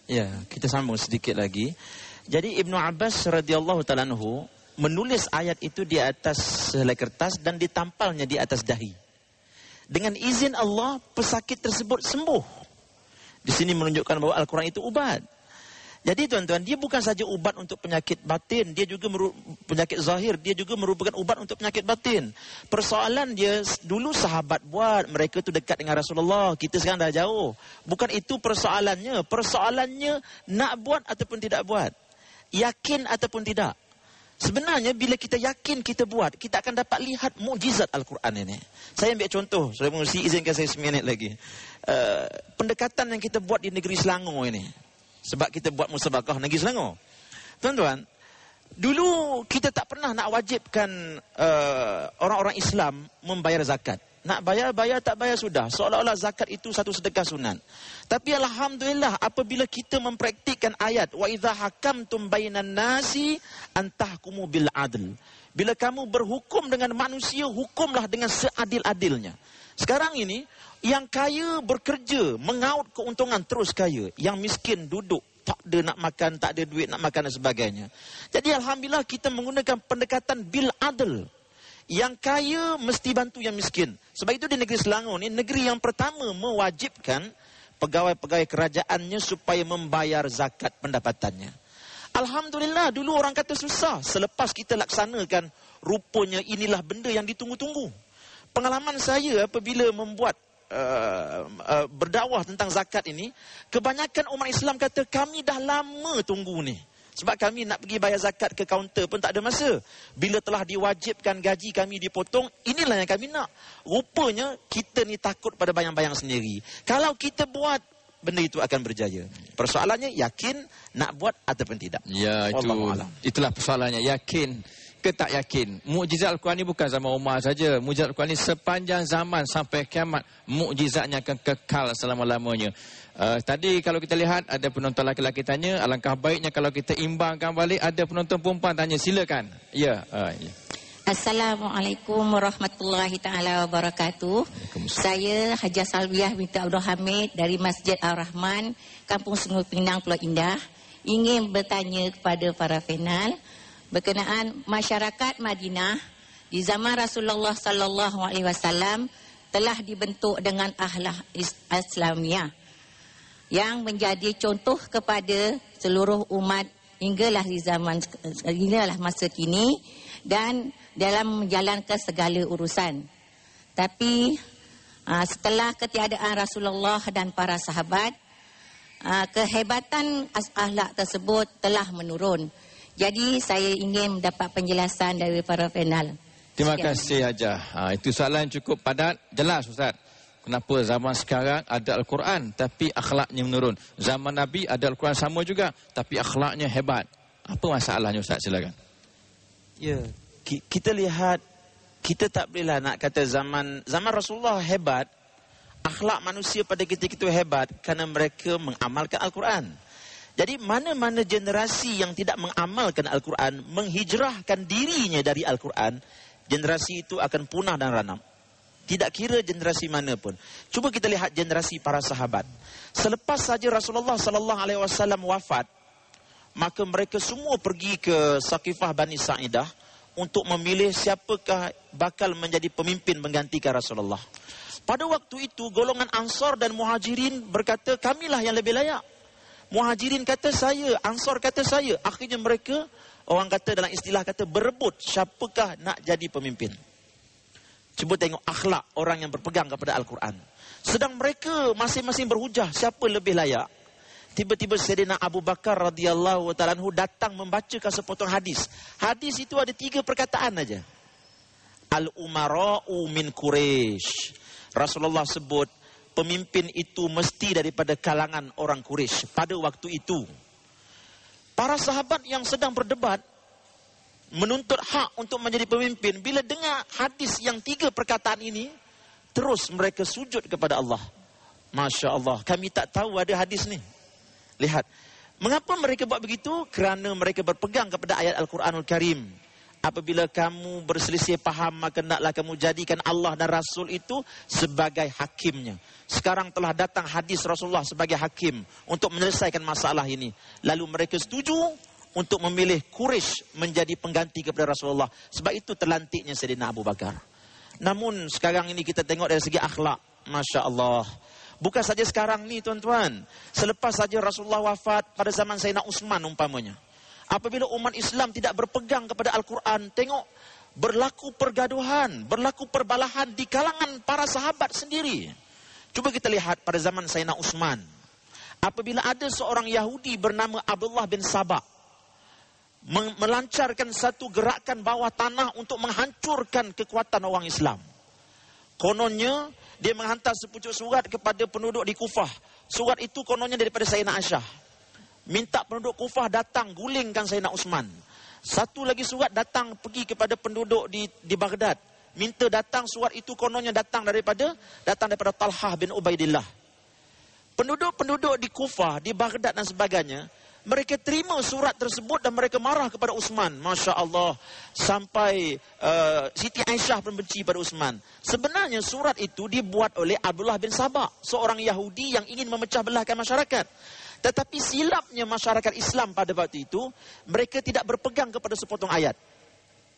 Ya, kita sambung sedikit lagi. Jadi Ibnu Abbas radhiyallahu ta'ala anhu menulis ayat itu di atas helai kertas dan ditampalnya di atas dahi. Dengan izin Allah, pesakit tersebut sembuh. Di sini menunjukkan bahwa Al-Quran itu ubat. Jadi tuan-tuan, dia bukan saja ubat untuk penyakit batin, dia juga penyakit zahir, dia juga merupakan ubat untuk penyakit batin. Persoalan dia, dulu sahabat buat, mereka tu dekat dengan Rasulullah, kita sekarang dah jauh. Bukan itu persoalannya. Persoalannya nak buat ataupun tidak buat. Yakin ataupun tidak. Sebenarnya bila kita yakin kita buat, kita akan dapat lihat mukjizat Al-Quran ini. Saya ambil contoh, Saudara Pengerusi, izinkan saya seminit lagi. Pendekatan yang kita buat di negeri Selangor ini. Sebab kita buat musabakah negeri Selangor. Tuan-tuan, dulu kita tak pernah nak wajibkan orang-orang Islam membayar zakat. Nak bayar, tak bayar sudah. Seolah-olah zakat itu satu sedekah sunat. Tapi Alhamdulillah apabila kita mempraktikkan ayat wa idza hakamtum bainan nasi antahkumu bil adl. Bila kamu berhukum dengan manusia, hukumlah dengan seadil-adilnya. Sekarang ini yang kaya bekerja, mengaut keuntungan terus kaya. Yang miskin duduk, tak ada nak makan, tak ada duit nak makan dan sebagainya. Jadi Alhamdulillah kita menggunakan pendekatan bil adl. Yang kaya mesti bantu yang miskin. Sebab itu di negeri Selangor ni, negeri yang pertama mewajibkan pegawai-pegawai kerajaannya supaya membayar zakat pendapatannya. Alhamdulillah, dulu orang kata susah. Selepas kita laksanakan, rupanya inilah benda yang ditunggu-tunggu. Pengalaman saya apabila membuat berdakwah tentang zakat ini, kebanyakan umat Islam kata kami dah lama tunggu ni. Sebab kami nak pergi bayar zakat ke kaunter pun tak ada masa. Bila telah diwajibkan gaji kami dipotong, inilah yang kami nak. Rupanya kita ni takut pada bayang-bayang sendiri. Kalau kita buat, benda itu akan berjaya. Persoalannya yakin nak buat ataupun tidak. Ya, itulah persoalannya, yakin ke tak yakin. Mukjizat Al-Quran ni bukan zaman Umar saja. Mukjizat Al-Quran ni sepanjang zaman sampai kiamat, mukjizatnya akan kekal selama-lamanya. Tadi kalau kita lihat ada penonton lelaki tanya, alangkah baiknya kalau kita imbangkan balik. Ada penonton perempuan tanya, silakan. Ya. Assalamualaikum warahmatullahi taala wabarakatuh. Saya Hajah Salwiah binti Abdul Hamid dari Masjid Ar-Rahman, Kampung Sungai Pinang, Pulau Indah, ingin bertanya kepada para panel berkenaan masyarakat Madinah di zaman Rasulullah sallallahu alaihi wasallam telah dibentuk dengan akhlak Islamiah yang menjadi contoh kepada seluruh umat hinggalah di zaman masa kini dan dalam menjalankan segala urusan. Tapi setelah ketiadaan Rasulullah dan para sahabat, kehebatan akhlak tersebut telah menurun. Jadi saya ingin mendapat penjelasan dari para panel. Terima kasih Hajah. Itu soalan cukup padat, jelas Ustaz. Kenapa zaman sekarang ada Al-Quran tapi akhlaknya menurun? Zaman Nabi ada Al-Quran sama juga tapi akhlaknya hebat. Apa masalahnya Ustaz? Silakan. Ya, kita lihat, kita tak bolehlah nak kata zaman Rasulullah hebat, akhlak manusia pada ketika itu hebat kerana mereka mengamalkan Al-Quran. Jadi mana-mana generasi yang tidak mengamalkan Al-Quran, menghijrahkan dirinya dari Al-Quran, generasi itu akan punah dan ranam. Tidak kira generasi mana pun. Cuba kita lihat generasi para sahabat. Selepas saja Rasulullah sallallahu alaihi wasallam wafat, maka mereka semua pergi ke Saqifah Bani Sa'idah untuk memilih siapakah bakal menjadi pemimpin menggantikan Rasulullah. Pada waktu itu golongan Ansar dan Muhajirin berkata, kamilah yang lebih layak. Muhajirin kata saya, Ansar kata saya. Akhirnya mereka, orang kata dalam istilah kata, berebut siapakah nak jadi pemimpin. Cuba tengok akhlak orang yang berpegang kepada Al-Quran. Sedang mereka masing-masing berhujah siapa lebih layak. Tiba-tiba Sayyidina Abu Bakar radhiyallahu ta'ala anhu datang membacakan sepotong hadis. Hadis itu ada 3 perkataan aja. Al-umara'u min Quraisy. Rasulullah sebut pemimpin itu mesti daripada kalangan orang Quraisy pada waktu itu. Para sahabat yang sedang berdebat menuntut hak untuk menjadi pemimpin, bila dengar hadis yang 3 perkataan ini, terus mereka sujud kepada Allah. Masya Allah, kami tak tahu ada hadis ni. Lihat, mengapa mereka buat begitu? Kerana mereka berpegang kepada ayat Al-Quranul Karim. apabila kamu berselisih paham, maka hendaklah kamu jadikan Allah dan Rasul itu sebagai hakimnya. Sekarang telah datang hadis Rasulullah sebagai hakim untuk menyelesaikan masalah ini. Lalu mereka setuju untuk memilih Quraisy menjadi pengganti kepada Rasulullah. Sebab itu terlantiknya Sayyidina Abu Bakar. Namun sekarang ini kita tengok dari segi akhlak, Masya Allah. Bukan saja sekarang ni tuan-tuan. Selepas saja Rasulullah wafat pada zaman Sayyidina Utsman umpamanya. Apabila umat Islam tidak berpegang kepada Al-Quran, tengok berlaku pergaduhan, berlaku perbalahan di kalangan para sahabat sendiri. Coba kita lihat pada zaman Sayyidina Utsman. Apabila ada seorang Yahudi bernama Abdullah bin Sabah melancarkan satu gerakan bawah tanah untuk menghancurkan kekuatan orang Islam. Kononnya dia menghantar sepucuk surat kepada penduduk di Kufah. Surat itu kononnya daripada Sayyidina Aisyah. Minta penduduk Kufah datang gulingkan Sayyidina Utsman. Satu lagi surat datang pergi kepada penduduk di Baghdad. Minta datang surat itu kononnya datang daripada Talhah bin Ubaidillah. Penduduk-penduduk di Kufah, di Baghdad dan sebagainya, mereka terima surat tersebut dan mereka marah kepada Utsman. Masya Allah. Sampai Siti Aisyah pun benci pada Utsman. Sebenarnya surat itu dibuat oleh Abdullah bin Sabah, seorang Yahudi yang ingin memecah belahkan masyarakat. Tetapi silapnya masyarakat Islam pada waktu itu, mereka tidak berpegang kepada sepotong ayat.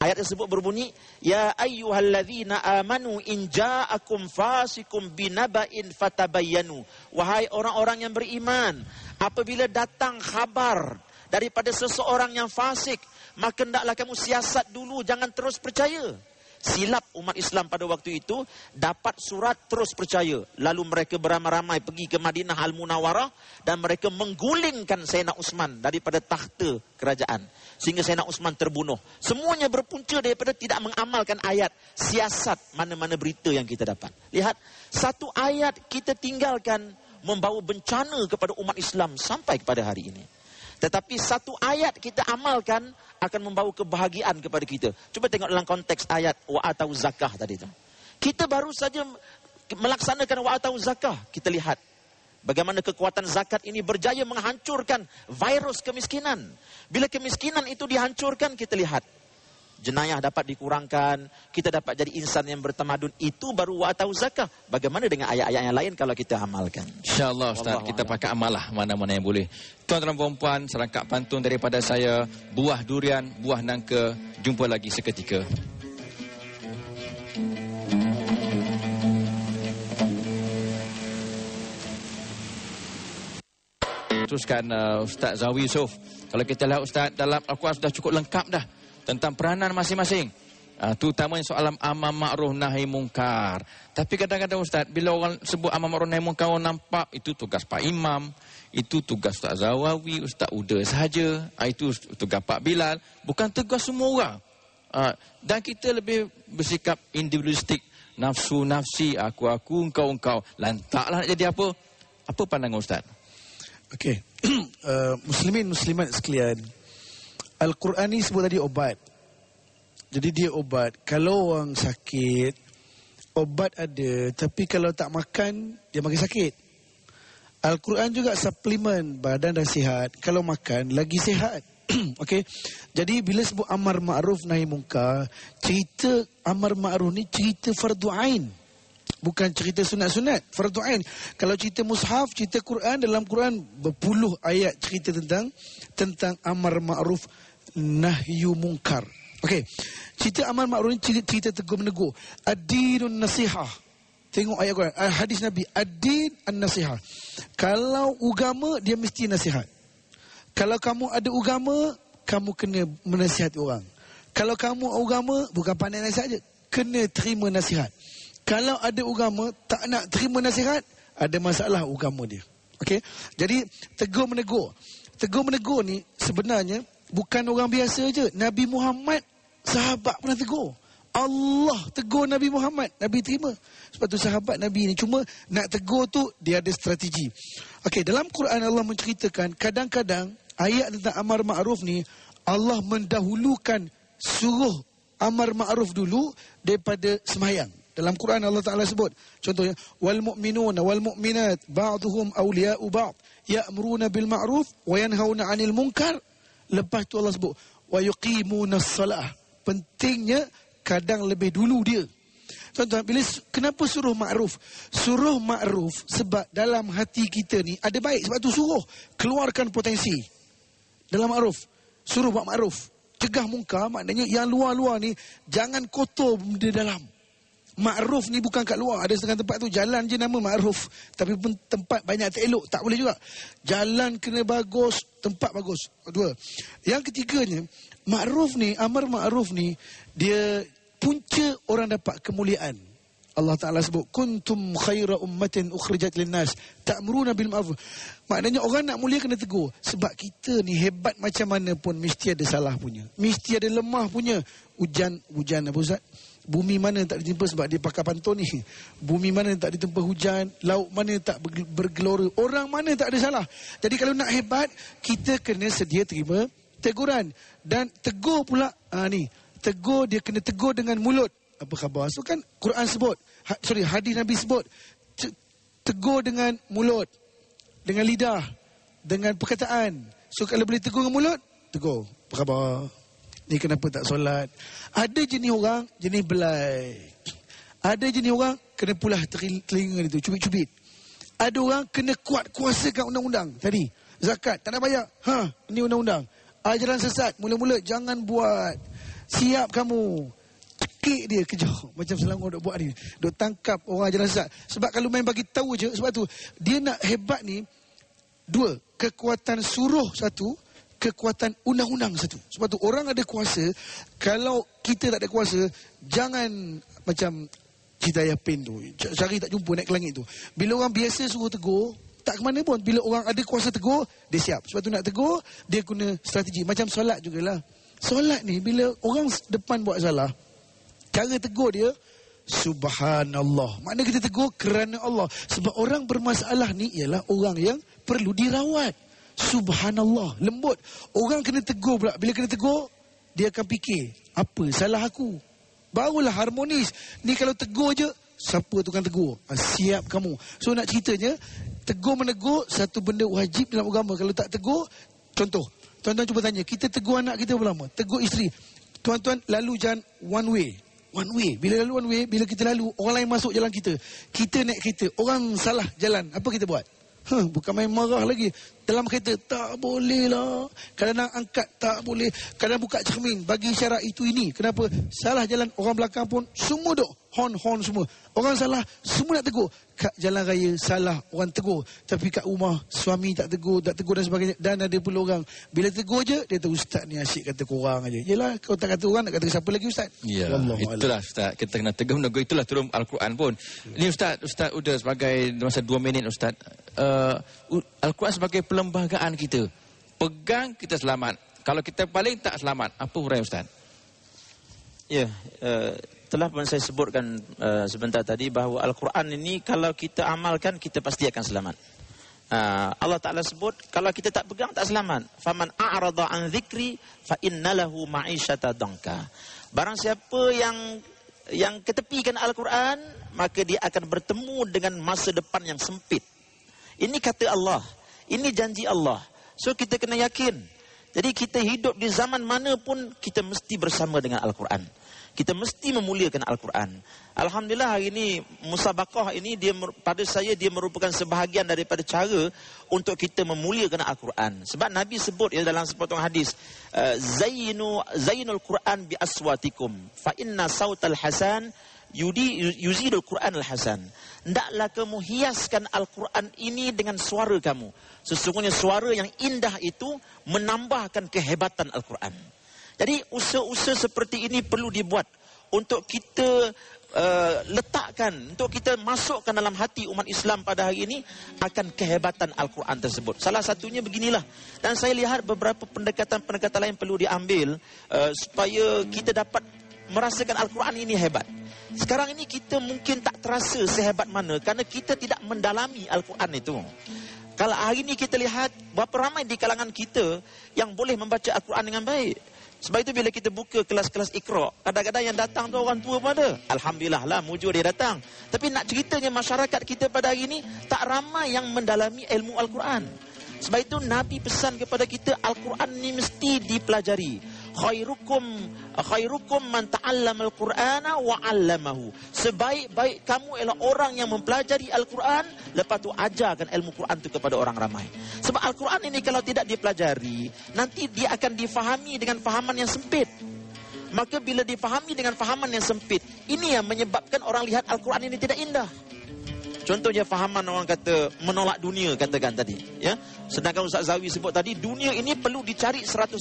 Ayat tersebut berbunyi, Ya ayyuhalladzina amanu in ja'akum fasikum binaba'in fatabayyanu. Wahai orang-orang yang beriman, apabila datang khabar daripada seseorang yang fasik, maka hendaklah kamu siasat dulu, jangan terus percaya. Silap umat Islam pada waktu itu, dapat surat terus percaya. Lalu mereka beramai-ramai pergi ke Madinah Al-Munawarah dan mereka menggulingkan Sayyidina Utsman daripada takhta kerajaan. Sehingga Sayyidina Utsman terbunuh. Semuanya berpunca daripada tidak mengamalkan ayat, siasat mana-mana berita yang kita dapat. Lihat, satu ayat kita tinggalkan membawa bencana kepada umat Islam sampai kepada hari ini. Tetapi satu ayat kita amalkan akan membawa kebahagiaan kepada kita. Cuba tengok dalam konteks ayat wa atau zakah tadi tu. Kita baru saja melaksanakan wa atau zakah. Kita lihat bagaimana kekuatan zakat ini berjaya menghancurkan virus kemiskinan. Bila kemiskinan itu dihancurkan, kita lihat jenayah dapat dikurangkan, kita dapat jadi insan yang bertamadun. Itu baru wa atau zakah. Bagaimana dengan ayat-ayat yang lain kalau kita amalkan? InsyaAllah Ustaz, kita pakai amalah mana-mana yang boleh. Tuan-tuan dan puan, serangkap pantun daripada saya, buah durian, buah nangka. Jumpa lagi seketika. Teruskan Ustaz Zawi Yusof. Kalau kita lihat Ustaz, dalam Al-Quran sudah cukup lengkap dah tentang peranan masing-masing. Terutamanya soalan amar ma'ruf nahi mungkar. Tapi kadang-kadang Ustaz, bila orang sebut amar ma'ruf nahi mungkar, orang nampak itu tugas Pak Imam, itu tugas Ustaz Zawawi, Ustaz Uda sahaja, itu tugas Pak Bilal, bukan tugas semua orang. Dan kita lebih bersikap individualistik, nafsu-nafsi, aku-aku, engkau-engkau. Lantaklah nak jadi apa? Apa pandangan Ustaz? Okey. Muslimin muslimat sekalian, Al-Quran ni sebut tadi obat. Jadi dia obat. Kalau orang sakit, obat ada. Tapi kalau tak makan, dia makin sakit. Al-Quran juga suplemen, badan dah sihat. Kalau makan, lagi sihat. Okey. Jadi bila sebut amar ma'ruf nahi mungkar, cerita amar ma'ruf ni cerita fardu ain. Bukan cerita sunat-sunat, fardu ain. Kalau cerita mushaf, cerita Quran, dalam Quran berpuluh ayat cerita tentang amar ma'ruf nahyu mungkar. Okey. Cerita amar ma'ruf ni cerita tegur menegur. Ad-dinun nasihah. Tengok ayat Quran, hadis Nabi, ad-din an-nasihah. Kalau agama, dia mesti nasihat. Kalau kamu ada agama, kamu kena menasihati orang. Kalau kamu agama, bukan pandai nasihat saja, kena terima nasihat. Kalau ada agama, tak nak terima nasihat, ada masalah agama dia. Okey. Jadi tegur menegur. Tegur menegur ni sebenarnya bukan orang biasa je. Nabi Muhammad, sahabat pernah tegur. Allah tegur Nabi Muhammad, Nabi terima. Sebab tu sahabat Nabi ni, cuma nak tegur tu dia ada strategi. Okey, dalam Quran Allah menceritakan kadang-kadang ayat tentang amar ma'ruf ni Allah mendahulukan suruh amar ma'ruf dulu daripada sembahyang. Dalam Quran Allah Ta'ala sebut, contohnya, wal mu'minuna wal mu'minat ba'duhum awliya'u ba'd ya'muruna bil ma'ruf wa yanhauna 'anil munkar. Lepas tu Allah sebut wa yuqimuna as-salah. pentingnya kadang lebih dulu dia. Tuan-tuan, kenapa suruh ma'ruf? Suruh ma'ruf sebab dalam hati kita ni ada baik. Sebab tu suruh keluarkan potensi. Dalam ma'ruf, suruh buat ma'ruf. Cegah mungkar, maknanya yang luar-luar ni jangan kotor benda dalam. Ma'ruf ni bukan kat luar. Ada setengah tempat tu jalan je nama ma'ruf, tapi pun tempat banyak tak elok, tak boleh juga. Jalan kena bagus, tempat bagus. Dua. Yang ketiganya, ma'ruf ni, amar ma'ruf ni, dia punca orang dapat kemuliaan. Allah Ta'ala sebut, kuntum khaira ummatin ukhrijat linnas ta'muruna bil ma'ruf. Maknanya orang nak mulia kena tegur. Sebab kita ni hebat macam mana pun mesti ada salah punya, mesti ada lemah punya. Hujan apa Ustaz? Bumi mana tak ditimpa sebab dia pakai pantun ni. Bumi mana tak ditimpa hujan, laut mana tak bergelora, orang mana tak ada salah. Jadi kalau nak hebat, kita kena sedia terima teguran. Dan tegur pula, ni tegur, dia kena tegur dengan mulut. Apa khabar? So kan Quran sebut, hadis Nabi sebut, tegur dengan mulut, dengan lidah, dengan perkataan. So kalau boleh tegur dengan mulut, tegur. Apa khabar? Ni kenapa tak solat? Ada jenis orang, jenis belai. Ada jenis orang, kena pulah telinga itu, cubit-cubit. Ada orang kena kuat kuasakan undang-undang. Tadi, zakat, tak nak bayar. Ni undang-undang. Ajaran sesat, mula-mula jangan buat. Siap kamu. Cekik dia kejar. Macam Selangor duk buat ni. Duk tangkap orang ajaran sesat. Sebab kalau main bagi tahu je, sebab tu, dia nak hebat ni, dua, kekuatan suruh satu, kekuatan undang-undang satu. Sebab tu orang ada kuasa, kalau kita tak ada kuasa, jangan macam Hidayah Pin tu, cari tak jumpa naik ke langit tu. Bila orang biasa suruh tegur, tak ke mana pun. Bila orang ada kuasa tegur, dia siap. Sebab tu nak tegur, dia guna strategi. Macam solat jugalah. Solat ni, bila orang depan buat salah, cara tegur dia, Subhanallah. Maknanya kita tegur kerana Allah. Sebab orang bermasalah ni ialah orang yang perlu dirawat. Subhanallah, lembut. Orang kena tegur pula. Bila kena tegur, dia akan fikir, apa salah aku? Barulah harmonis. Ni kalau tegur je, siapa tukang tegur? Siap kamu. So nak ceritanya, tegur menegur satu benda wajib dalam agama. Kalau tak tegur, contoh, tuan-tuan cuba tanya, kita tegur anak kita berapa lama? Tegur isteri. Tuan-tuan lalu jalan one way. One way. Bila lalu one way, bila kita lalu, orang lain masuk jalan kita. Kita naik kereta, orang salah jalan. Apa kita buat? Bukan main marah lagi. Dalam kereta, tak boleh lah. Kadang-kadang angkat, tak boleh. Kadang buka cermin, bagi isyarat itu ini. Kenapa? Salah jalan, orang belakang pun semua duk hon semua. Orang salah, semua nak tegur. Kat jalan raya, salah, orang tegur. Tapi kat rumah, suami tak tegur dan sebagainya. Dan ada pula orang, bila tegur je, dia tahu ustaz ni asyik kata korang aja. Yelah, kalau tak kata orang, nak kata siapa lagi ustaz? Ya, itulah ustaz. Kita kena tegur menegur. Itulah turun Al-Quran pun. Ini ustaz udah sebagai masa 2 minit ustaz. Al-Quran sebagai perlembagaan kita. Pegang, kita selamat. Kalau kita paling tak selamat, apa hurai ustaz? Ya, telah pun saya sebutkan sebentar tadi bahawa Al-Quran ini kalau kita amalkan, kita pasti akan selamat. Allah Ta'ala sebut, kalau kita tak pegang, tak selamat. Faman a'rada an dzikri fa innalahu ma'isyata dhanka. Barang siapa yang ketepikan Al-Quran, maka dia akan bertemu dengan masa depan yang sempit. Ini kata Allah, ini janji Allah. So kita kena yakin. Jadi kita hidup di zaman mana pun, kita mesti bersama dengan Al-Quran. Kita mesti memuliakan Al-Quran. Alhamdulillah hari ini musabaqah ini pada saya dia merupakan sebahagian daripada cara untuk kita memuliakan Al-Quran. Sebab Nabi sebut dalam sepotong hadis, Zainul Quran bi aswatikum fa inna sautal hasan yuzidul Quran al-hasan. Hendaklah kamu hiaskan Al-Quran ini dengan suara kamu. Sesungguhnya suara yang indah itu menambahkan kehebatan Al-Quran. Jadi usaha-usaha seperti ini perlu dibuat untuk kita letakkan, untuk kita masukkan dalam hati umat Islam pada hari ini akan kehebatan Al-Quran tersebut. Salah satunya beginilah. Dan saya lihat beberapa pendekatan-pendekatan lain perlu diambil supaya kita dapat merasakan Al-Quran ini hebat. Sekarang ini kita mungkin tak terasa sehebat mana kerana kita tidak mendalami Al-Quran itu. Kalau hari ini kita lihat berapa ramai di kalangan kita yang boleh membaca Al-Quran dengan baik. Sebab itu bila kita buka kelas-kelas Iqra, kadang-kadang yang datang tu orang tua pun ada. Alhamdulillah lah, mujur dia datang. Tapi nak ceritanya masyarakat kita pada hari ini tak ramai yang mendalami ilmu Al-Quran. Sebab itu Nabi pesan kepada kita, Al-Quran ni mesti dipelajari. khairukum man ta'allama al-Qur'ana wa 'allamahu. Sebaik-baik kamu ialah orang yang mempelajari Al-Quran, lepas tu ajarkan ilmu Quran itu kepada orang ramai. Sebab Al-Quran ini kalau tidak dipelajari, nanti dia akan difahami dengan fahaman yang sempit. Maka bila difahami dengan fahaman yang sempit, ini yang menyebabkan orang lihat Al-Quran ini tidak indah. Contohnya fahaman orang kata menolak dunia, katakan tadi, ya. Sedangkan Ustaz Zawi sebut tadi, dunia ini perlu dicari 100%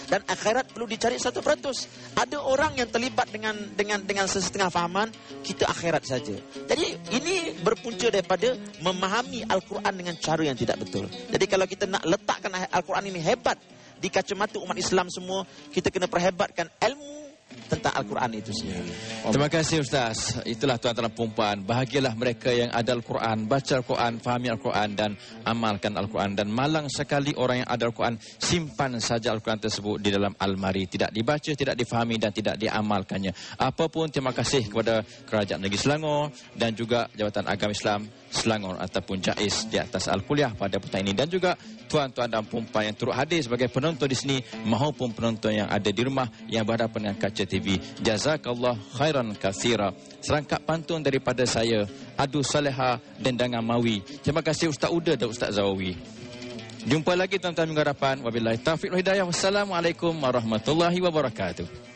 dan akhirat perlu dicari 100%. Ada orang yang terlibat dengan sesetengah fahaman, kita akhirat saja. Jadi ini berpunca daripada memahami Al-Quran dengan cara yang tidak betul. Jadi kalau kita nak letakkan Al-Quran ini hebat di kacamata umat Islam semua, kita kena perhebatkan ilmu tentang Al-Quran itu sendiri. Terima kasih Ustaz. Itulah tuan-tuan dan puan-puan. Bahagialah mereka yang ada Al-Quran, baca Al-Quran, fahami Al-Quran dan amalkan Al-Quran. Dan malang sekali orang yang ada Al-Quran, simpan saja Al-Quran tersebut di dalam almari. Tidak dibaca, tidak difahami dan tidak diamalkannya. Apapun, terima kasih kepada Kerajaan Negeri Selangor dan juga Jabatan Agama Islam Selangor ataupun JAIS di atas Al-Kuliah pada petang ini. Dan juga tuan-tuan dan puan-puan yang turut hadir sebagai penonton di sini maupun penonton yang ada di rumah yang berhadapan dengan kaca TV. Jazakallah khairan katsira. Serangkap pantun daripada saya, Adu Saleha dan Dangan Mawi. Terima kasih Ustaz Uda dan Ustaz Zawi. Jumpa lagi tuan-tuan minggu hadapan. Wabillahi taufiq wal hidayah. Wassalamualaikum warahmatullahi wabarakatuh.